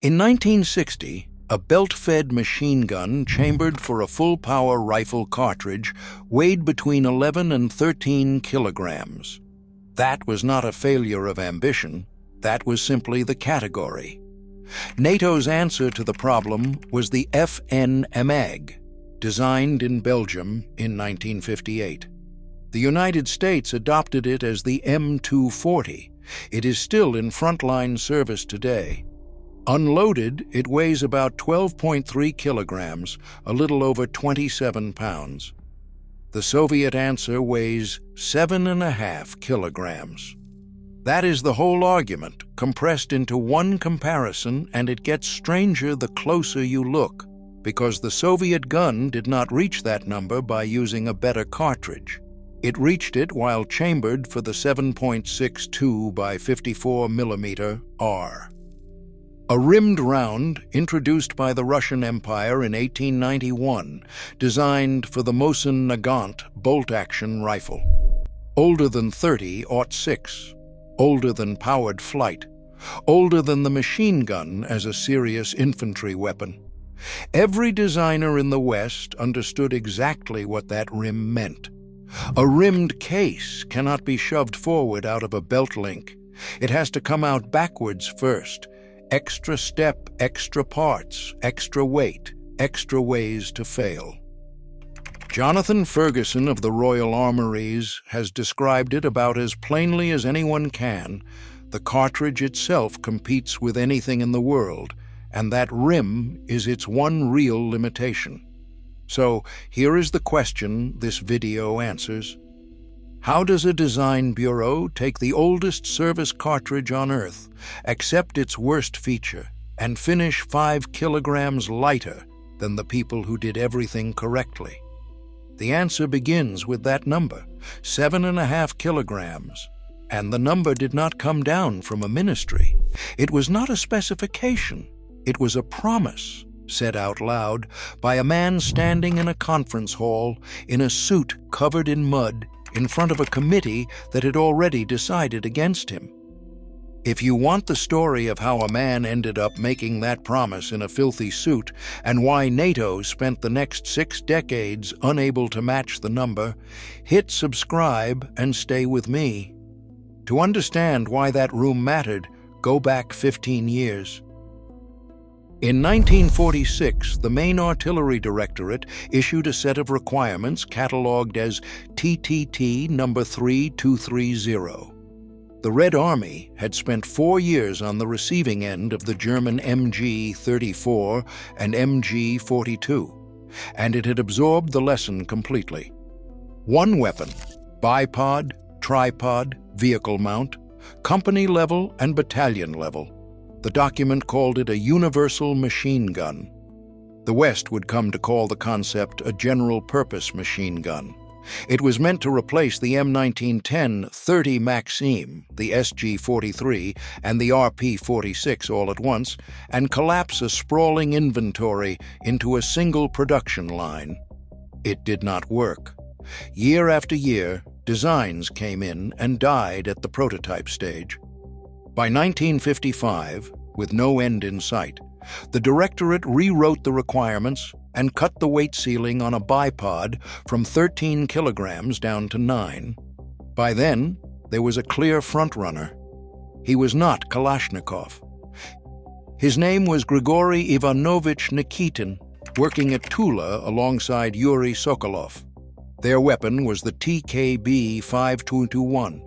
In 1960, a belt-fed machine gun chambered for a full-power rifle cartridge weighed between 11 and 13 kilograms. That was not a failure of ambition. That was simply the category. NATO's answer to the problem was the FN AMAG, designed in Belgium in 1958. The United States adopted it as the M240. It is still in frontline service today. Unloaded, it weighs about 12.3 kilograms, a little over 27 pounds. The Soviet answer weighs 7.5 kilograms. That is the whole argument, compressed into one comparison, and it gets stranger the closer you look, because the Soviet gun did not reach that number by using a better cartridge. It reached it while chambered for the 7.62 by 54 millimeter R. A rimmed round introduced by the Russian Empire in 1891, designed for the Mosin Nagant bolt-action rifle. Older than 30-06, older than powered flight, older than the machine gun as a serious infantry weapon. Every designer in the West understood exactly what that rim meant. A rimmed case cannot be shoved forward out of a belt link. It has to come out backwards first. Extra step, extra parts, extra weight, extra ways to fail. Jonathan Ferguson of the Royal Armouries has described it about as plainly as anyone can. The cartridge itself competes with anything in the world, and that rim is its one real limitation. So here is the question this video answers. How does a design bureau take the oldest service cartridge on Earth, accept its worst feature, and finish 5 kilograms lighter than the people who did everything correctly? The answer begins with that number, 7.5 kilograms. And the number did not come down from a ministry. It was not a specification. It was a promise, said out loud by a man standing in a conference hall in a suit covered in mud in front of a committee that had already decided against him. If you want the story of how a man ended up making that promise in a filthy suit and why NATO spent the next 6 decades unable to match the number, hit subscribe and stay with me. To understand why that room mattered, go back 15 years. In 1946, the Main Artillery Directorate issued a set of requirements catalogued as TTT number 3230. The Red Army had spent 4 years on the receiving end of the German MG-34 and MG-42, and it had absorbed the lesson completely. One weapon, bipod, tripod, vehicle mount, company level and battalion level. The document called it a universal machine gun. The West would come to call the concept a general-purpose machine gun. It was meant to replace the M1910 30 Maxim, the SG-43, and the RP-46 all at once, and collapse a sprawling inventory into a single production line. It did not work. Year after year, designs came in and died at the prototype stage. By 1955, with no end in sight, the Directorate rewrote the requirements and cut the weight ceiling on a bipod from 13 kilograms down to 9. By then, there was a clear frontrunner. He was not Kalashnikov. His name was Grigory Ivanovich Nikitin, working at Tula alongside Yuri Sokolov. Their weapon was the TKB 5221.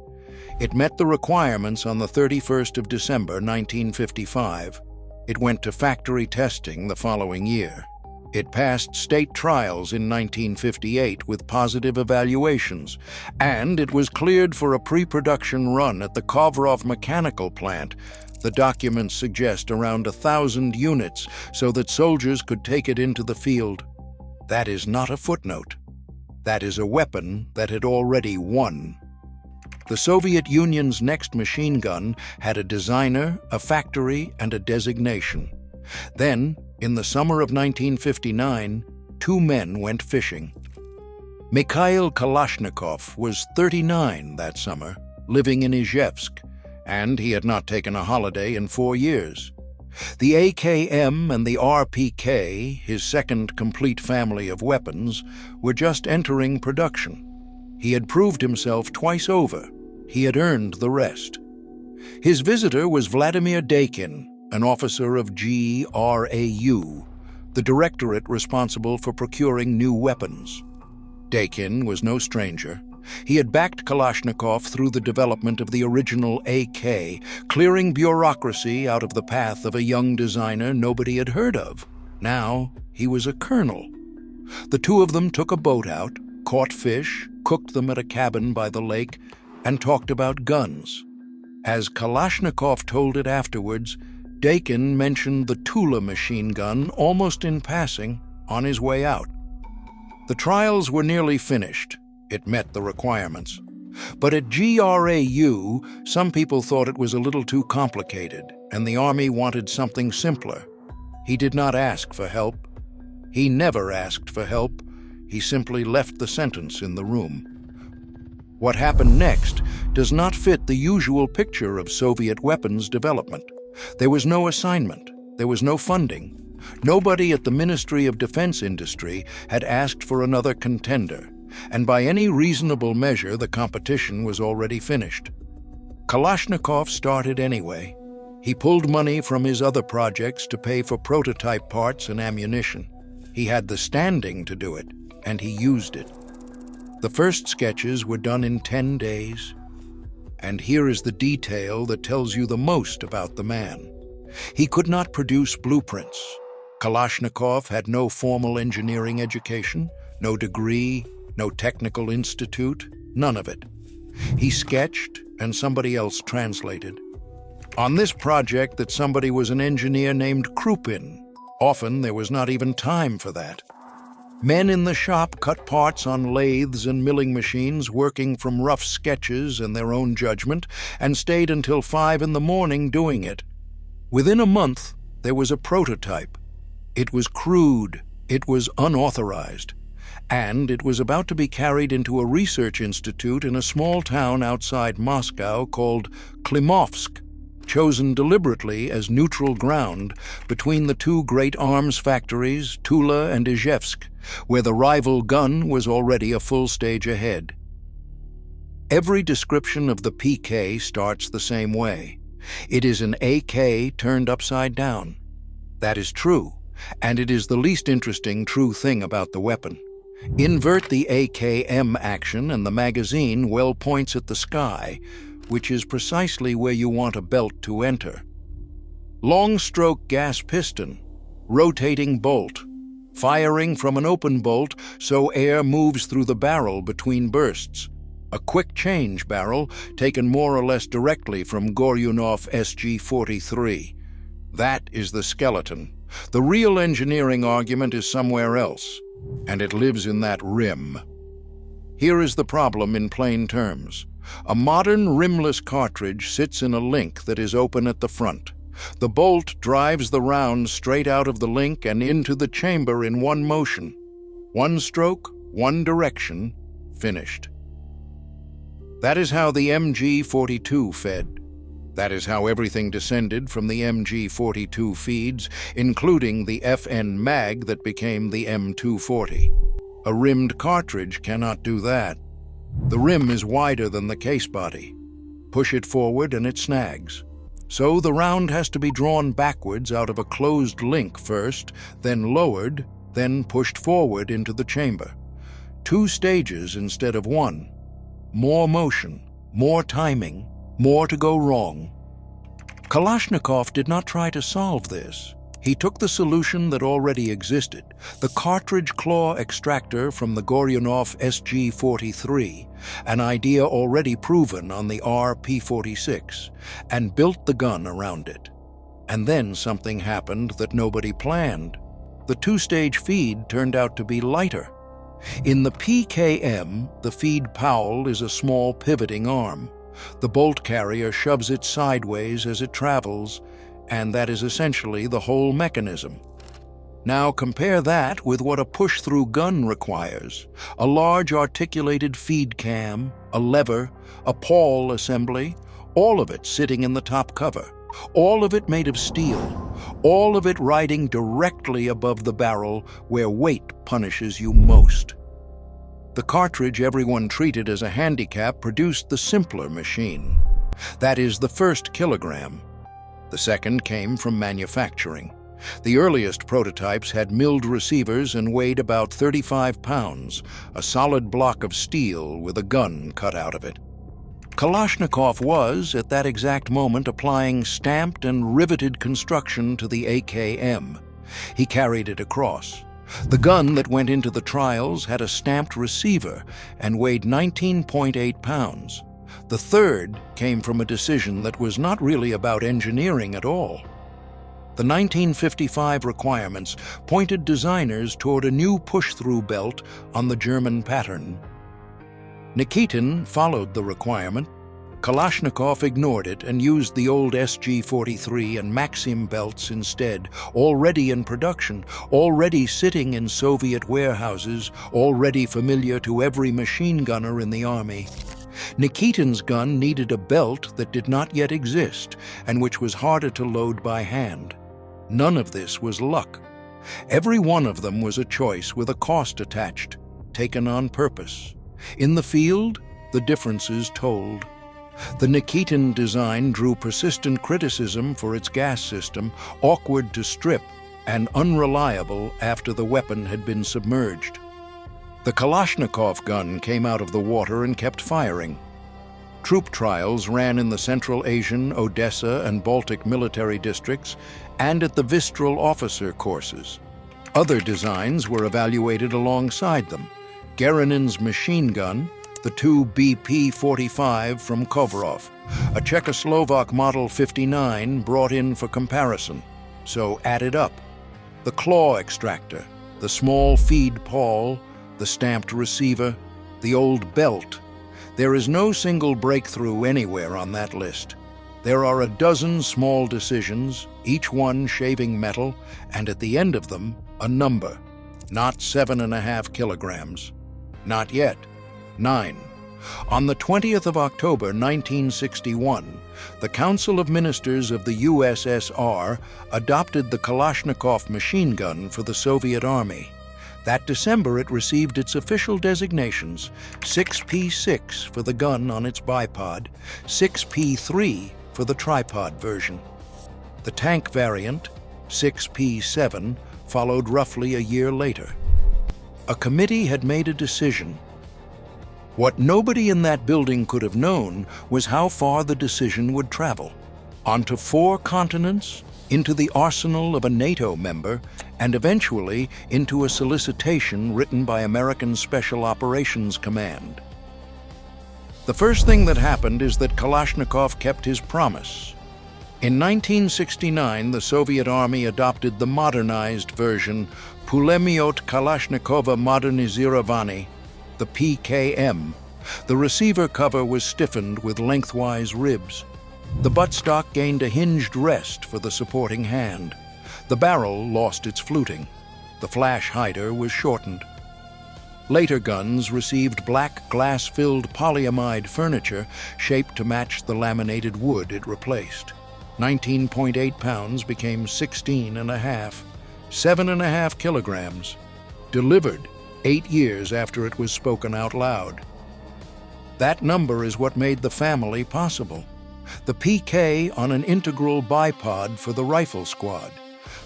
It met the requirements on the 31st of December 1955. It went to factory testing the following year. It passed state trials in 1958 with positive evaluations, and it was cleared for a pre-production run at the Kovrov mechanical plant. The documents suggest around 1,000 units so that soldiers could take it into the field. That is not a footnote. That is a weapon that had already won. The Soviet Union's next machine gun had a designer, a factory, and a designation. Then, in the summer of 1959, 2 men went fishing. Mikhail Kalashnikov was 39 that summer, living in Izhevsk, and he had not taken a holiday in 4 years. The AKM and the RPK, his second complete family of weapons, were just entering production. He had proved himself twice over. He had earned the rest. His visitor was Vladimir Dakin, an officer of GRAU, the directorate responsible for procuring new weapons. Dakin was no stranger. He had backed Kalashnikov through the development of the original AK, clearing bureaucracy out of the path of a young designer nobody had heard of. Now he was a colonel. The two of them took a boat out, caught fish, cooked them at a cabin by the lake, and talked about guns. As Kalashnikov told it afterwards, Dakin mentioned the Tula machine gun almost in passing on his way out. The trials were nearly finished. It met the requirements. But at GRAU, some people thought it was a little too complicated, and the Army wanted something simpler. He did not ask for help. He never asked for help. He simply left the sentence in the room. What happened next does not fit the usual picture of Soviet weapons development. There was no assignment. There was no funding. Nobody at the Ministry of Defense Industry had asked for another contender, and by any reasonable measure, the competition was already finished. Kalashnikov started anyway. He pulled money from his other projects to pay for prototype parts and ammunition. He had the standing to do it, and he used it. The first sketches were done in 10 days. And here is the detail that tells you the most about the man. He could not produce blueprints. Kalashnikov had no formal engineering education, no degree, no technical institute, none of it. He sketched, and somebody else translated. On this project, that somebody was an engineer named Krupin. Often there was not even time for that. Men in the shop cut parts on lathes and milling machines, working from rough sketches and their own judgment, and stayed until 5 in the morning doing it. Within a month, there was a prototype. It was crude, it was unauthorized, and it was about to be carried into a research institute in a small town outside Moscow called Klimovsk, chosen deliberately as neutral ground between the two great arms factories, Tula and Izhevsk, where the rival gun was already a full stage ahead. Every description of the PK starts the same way. It is an AK turned upside down. That is true, and it is the least interesting true thing about the weapon. Invert the AKM action and the magazine well points at the sky, which is precisely where you want a belt to enter. Long-stroke gas piston, rotating bolt, firing from an open bolt so air moves through the barrel between bursts. A quick-change barrel taken more or less directly from Goryunov SG-43. That is the skeleton. The real engineering argument is somewhere else, and it lives in that rim. Here is the problem in plain terms. A modern rimless cartridge sits in a link that is open at the front. The bolt drives the round straight out of the link and into the chamber in one motion. One stroke, one direction, finished. That is how the MG-42 fed. That is how everything descended from the MG-42 feeds, including the FN mag that became the M240. A rimmed cartridge cannot do that. The rim is wider than the case body. Push it forward and it snags. So the round has to be drawn backwards out of a closed link first, then lowered, then pushed forward into the chamber. 2 stages instead of 1. More motion, more timing, more to go wrong. Kalashnikov did not try to solve this. He took the solution that already existed, the cartridge claw extractor from the Goryunov SG-43, an idea already proven on the RP-46, and built the gun around it. And then something happened that nobody planned. The 2-stage feed turned out to be lighter. In the PKM, the feed Powell is a small pivoting arm. The bolt carrier shoves it sideways as it travels, and that is essentially the whole mechanism. Now compare that with what a push-through gun requires: a large articulated feed cam, a lever, a pawl assembly, all of it sitting in the top cover. All of it made of steel, all of it riding directly above the barrel where weight punishes you most. The cartridge everyone treated as a handicap produced the simpler machine. That is, the first kilogram. The second came from manufacturing. The earliest prototypes had milled receivers and weighed about 35 pounds, a solid block of steel with a gun cut out of it. Kalashnikov was, at that exact moment, applying stamped and riveted construction to the PKM. He carried it across. The gun that went into the trials had a stamped receiver and weighed 19.8 pounds. The third came from a decision that was not really about engineering at all. The 1955 requirements pointed designers toward a new push-through belt on the German pattern. Nikitin followed the requirement. Kalashnikov ignored it and used the old SG-43 and Maxim belts instead, already in production, already sitting in Soviet warehouses, already familiar to every machine gunner in the army. Nikitin's gun needed a belt that did not yet exist and which was harder to load by hand. None of this was luck. Every one of them was a choice with a cost attached, taken on purpose. In the field, the differences told. The Nikitin design drew persistent criticism for its gas system, awkward to strip and unreliable after the weapon had been submerged. The Kalashnikov gun came out of the water and kept firing. Troop trials ran in the Central Asian, Odessa, and Baltic military districts and at the Vistral officer courses. Other designs were evaluated alongside them. Gerenin's machine gun, the two BP-45 from Kovrov, a Czechoslovak Model 59 brought in for comparison, so added up. The claw extractor, the small feed pawl, the stamped receiver, the old belt. There is no single breakthrough anywhere on that list. There are a dozen small decisions, each one shaving metal, and at the end of them, a number. Not 7.5 kilograms. Not yet. 9. On the 20th of October 1961, the Council of Ministers of the USSR adopted the Kalashnikov machine gun for the Soviet Army. That December it received its official designations, 6P6 for the gun on its bipod, 6P3 for the tripod version. The tank variant, 6P7, followed roughly a year later. A committee had made a decision. What nobody in that building could have known was how far the decision would travel. Onto 4 continents, into the arsenal of a NATO member, and eventually into a solicitation written by American Special Operations Command. The first thing that happened is that Kalashnikov kept his promise. In 1969, the Soviet Army adopted the modernized version, Pulemiot Kalashnikova Modernizированы, the PKM. The receiver cover was stiffened with lengthwise ribs. The buttstock gained a hinged rest for the supporting hand. The barrel lost its fluting. The flash hider was shortened. Later guns received black glass-filled polyamide furniture shaped to match the laminated wood it replaced. 19.8 pounds became 16.5, 7.5 kilograms. Delivered 8 years after it was spoken out loud. That number is what made the family possible. The PK on an integral bipod for the rifle squad.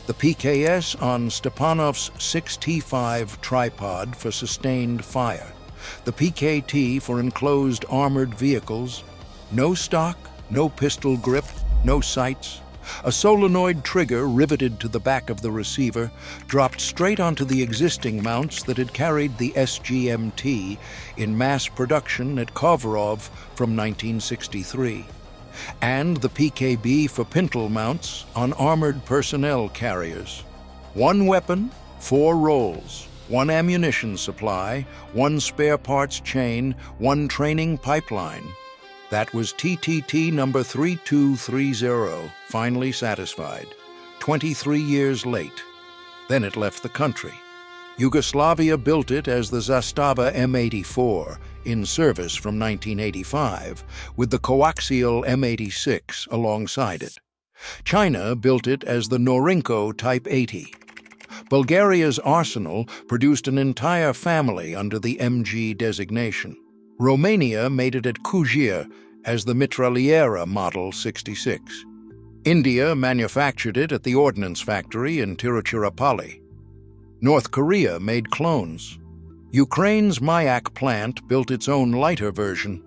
The PKS on Stepanov's 6T5 tripod for sustained fire. The PKT for enclosed armored vehicles. No stock, no pistol grip, no sights. A solenoid trigger riveted to the back of the receiver dropped straight onto the existing mounts that had carried the SGMT in mass production at Kovrov from 1963. And the PKB for pintle mounts on armored personnel carriers. 1 weapon, 4 rolls, 1 ammunition supply, 1 spare parts chain, 1 training pipeline. That was TTT number 3230, finally satisfied. 23 years late. Then it left the country. Yugoslavia built it as the Zastava M84, in service from 1985, with the coaxial M86 alongside it. China built it as the Norinco Type 80. Bulgaria's arsenal produced an entire family under the MG designation. Romania made it at Kujir as the Mitraliera Model 66. India manufactured it at the Ordnance Factory in Tiruchirappalli. North Korea made clones. Ukraine's Mayak plant built its own lighter version.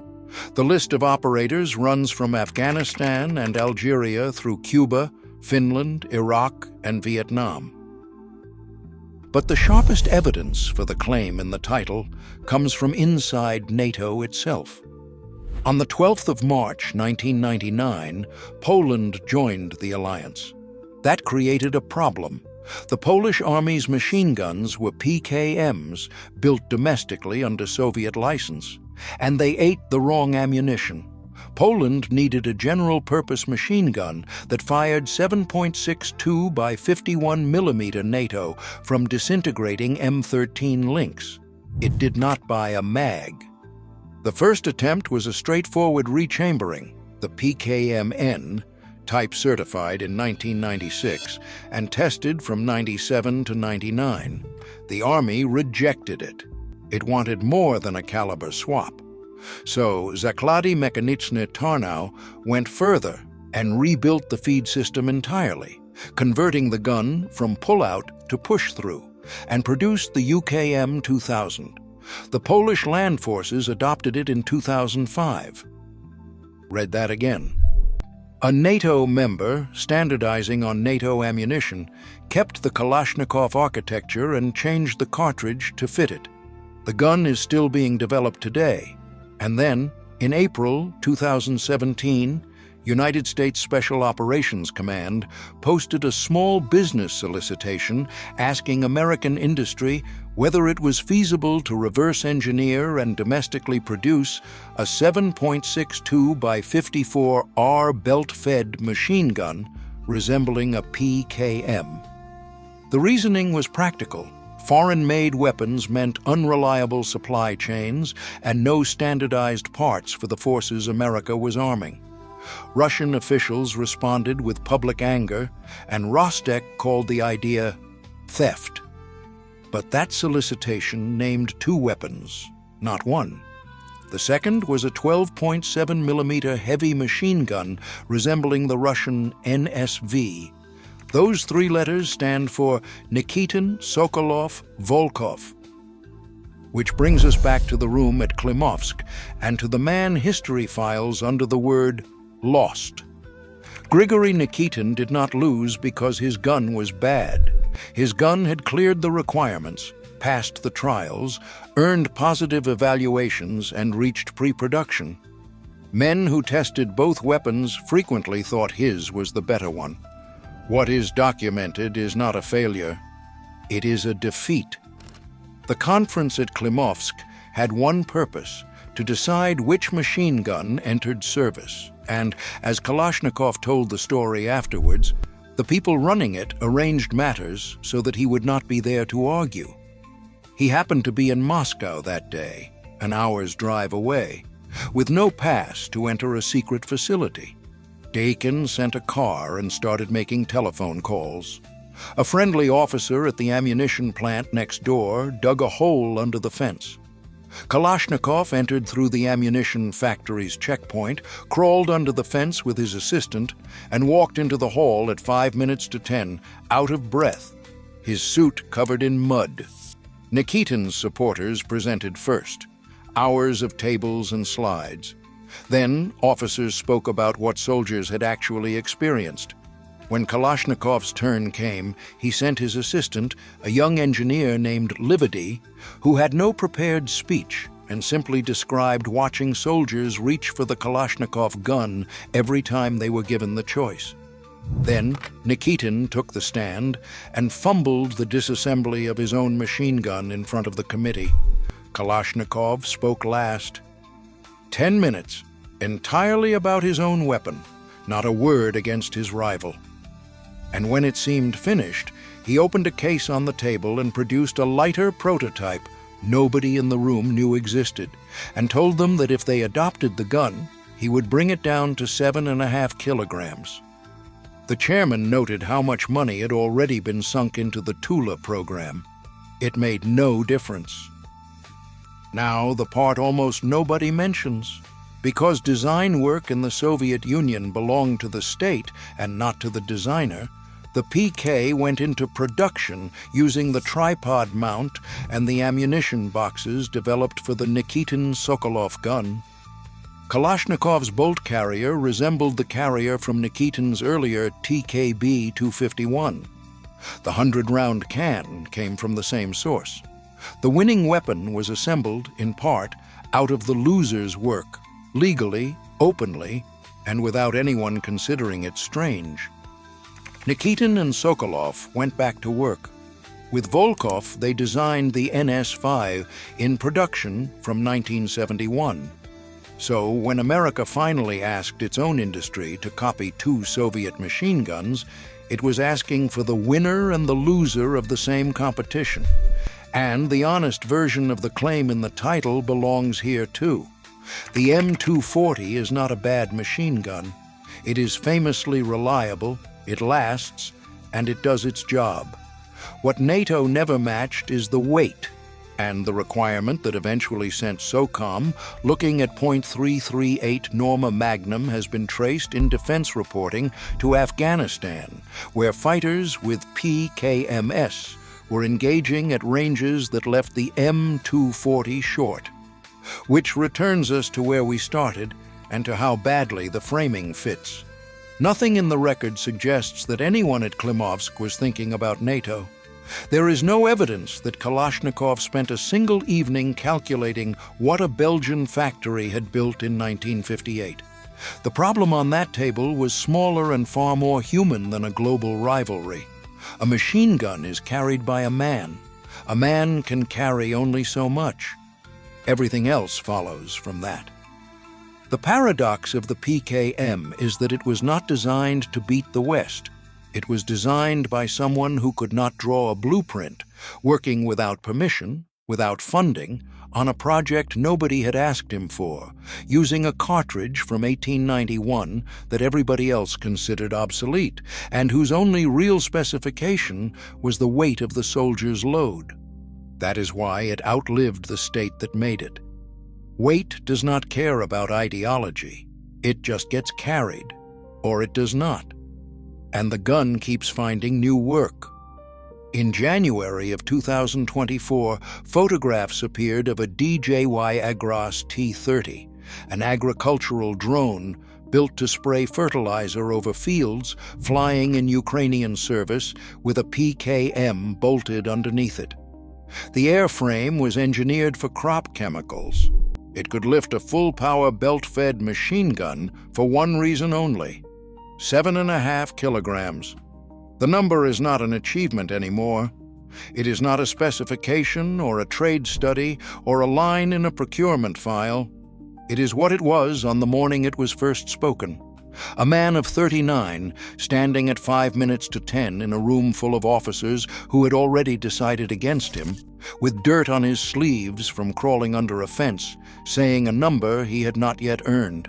The list of operators runs from Afghanistan and Algeria through Cuba, Finland, Iraq, and Vietnam. But the sharpest evidence for the claim in the title comes from inside NATO itself. On the 12th of March 1999, Poland joined the alliance. That created a problem. The Polish Army's machine guns were PKMs, built domestically under Soviet license, and they ate the wrong ammunition. Poland needed a general-purpose machine gun that fired 7.62 by 51 mm NATO from disintegrating M13 Lynx. It did not buy a mag. The first attempt was a straightforward rechambering, the PKM-N, type certified in 1996 and tested from 97 to 99. The Army rejected it. It wanted more than a caliber swap. So Zaklady Mechaniczne Tarnow went further and rebuilt the feed system entirely, converting the gun from pull-out to push-through, and produced the UKM 2000. The Polish land forces adopted it in 2005. Read that again. A NATO member, standardizing on NATO ammunition, kept the Kalashnikov architecture and changed the cartridge to fit it. The gun is still being developed today. And then, in April 2017, United States Special Operations Command posted a small business solicitation asking American industry whether it was feasible to reverse engineer and domestically produce a 7.62 by 54 R belt-fed machine gun resembling a PKM. The reasoning was practical. Foreign-made weapons meant unreliable supply chains and no standardized parts for the forces America was arming. Russian officials responded with public anger, and Rostec called the idea theft. But that solicitation named 2 weapons, not one. The second was a 12.7 mm heavy machine gun resembling the Russian NSV. Those 3 letters stand for Nikitin, Sokolov, Volkov. Which brings us back to the room at Klimovsk and to the man history files under the word lost. Grigory Nikitin did not lose because his gun was bad. His gun had cleared the requirements, passed the trials, earned positive evaluations, and reached pre-production. Men who tested both weapons frequently thought his was the better one. What is documented is not a failure. It is a defeat. The conference at Klimovsk had one purpose: to decide which machine gun entered service. And, as Kalashnikov told the story afterwards, the people running it arranged matters so that he would not be there to argue. He happened to be in Moscow that day, an hour's drive away, with no pass to enter a secret facility. Dakin sent a car and started making telephone calls. A friendly officer at the ammunition plant next door dug a hole under the fence. Kalashnikov entered through the ammunition factory's checkpoint, crawled under the fence with his assistant, and walked into the hall at 5 minutes to 10, out of breath, his suit covered in mud. Nikitin's supporters presented first, hours of tables and slides. Then officers spoke about what soldiers had actually experienced. When Kalashnikov's turn came, he sent his assistant, a young engineer named Lividi, who had no prepared speech and simply described watching soldiers reach for the Kalashnikov gun every time they were given the choice. Then Nikitin took the stand and fumbled the disassembly of his own machine gun in front of the committee. Kalashnikov spoke last. 10 minutes, entirely about his own weapon, not a word against his rival. And when it seemed finished, he opened a case on the table and produced a lighter prototype nobody in the room knew existed, and told them that if they adopted the gun, he would bring it down to 7.5 kilograms. The chairman noted how much money had already been sunk into the Tula program. It made no difference. Now, the part almost nobody mentions. Because design work in the Soviet Union belonged to the state and not to the designer, the PK went into production using the tripod mount and the ammunition boxes developed for the Nikitin Sokolov gun. Kalashnikov's bolt carrier resembled the carrier from Nikitin's earlier TKB-251. The 100-round can came from the same source. The winning weapon was assembled, in part, out of the loser's work, legally, openly, and without anyone considering it strange. Nikitin and Sokolov went back to work. With Volkov, they designed the NS-5 in production from 1971. So, when America finally asked its own industry to copy 2 Soviet machine guns, it was asking for the winner and the loser of the same competition. And the honest version of the claim in the title belongs here too. The M240 is not a bad machine gun. It is famously reliable, it lasts, and it does its job. What NATO never matched is the weight, and the requirement that eventually sent SOCOM looking at .338 Norma Magnum has been traced in defense reporting to Afghanistan, where fighters with PKMs were engaging at ranges that left the M240 short. Which returns us to where we started and to how badly the framing fits. Nothing in the record suggests that anyone at Klimovsk was thinking about NATO. There is no evidence that Kalashnikov spent a single evening calculating what a Belgian factory had built in 1958. The problem on that table was smaller and far more human than a global rivalry. A machine gun is carried by a man. A man can carry only so much. Everything else follows from that. The paradox of the PKM is that it was not designed to beat the West. It was designed by someone who could not draw a blueprint, working without permission, without funding, on a project nobody had asked him for, using a cartridge from 1891 that everybody else considered obsolete, and whose only real specification was the weight of the soldier's load. That is why it outlived the state that made it. Weight does not care about ideology. It just gets carried, or it does not. And the gun keeps finding new work. In January of 2024, photographs appeared of a DJI Agras T-30, an agricultural drone built to spray fertilizer over fields, flying in Ukrainian service with a PKM bolted underneath it. The airframe was engineered for crop chemicals. It could lift a full-power belt-fed machine gun for one reason only: 7.5 kilograms. The number is not an achievement anymore. It is not a specification or a trade study or a line in a procurement file. It is what it was on the morning it was first spoken. A man of 39 standing at 5 minutes to 10 in a room full of officers who had already decided against him, with dirt on his sleeves from crawling under a fence, saying a number he had not yet earned.